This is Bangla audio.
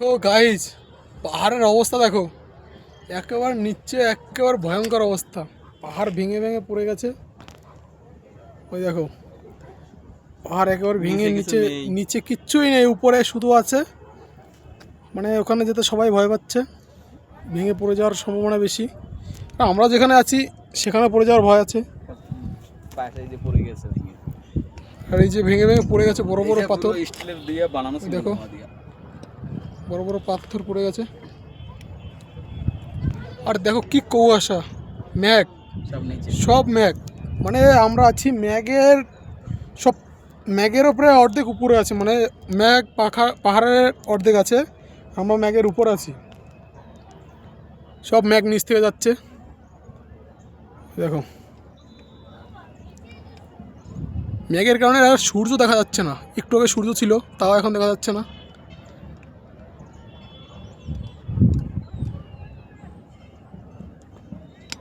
তো গাইজ পাহাড়ের অবস্থা দেখো, একেবারে নিচে একেবারে ভয়ঙ্কর অবস্থা। পাহাড় ভেঙে ভেঙে পড়ে গেছে। ওই দেখো পাহাড় একেবারে ভেঙে নিচে নিচে কিচ্ছুই নেই, উপরে শুধু আছে। মানে ওখানে যেতে সবাই ভয় পাচ্ছে, ভেঙে পড়ে যাওয়ার সম্ভাবনা বেশি। আর আমরা যেখানে আছি সেখানে পড়ে যাওয়ার ভয় আছে। আর এই যে ভেঙে ভেঙে পড়ে গেছে বড় বড় পাথর, দেখো বড় বড় পাথর পড়ে গেছে। আর দেখো কি কুয়াশা, ম্যাগ, সব ম্যাগ। মানে আমরা আছি ম্যাগের, সব ম্যাগের ওপরে অর্ধেক উপরে আছে। মানে ম্যাগ পাহাড়ের অর্ধেক আছে, আমরা ম্যাগের উপর আছি। সব ম্যাগ নিচ থেকে যাচ্ছে, দেখো ম্যাগের কারণে আর সূর্য দেখা যাচ্ছে না। একটু আগে সূর্য ছিল, তাও এখন দেখা যাচ্ছে না।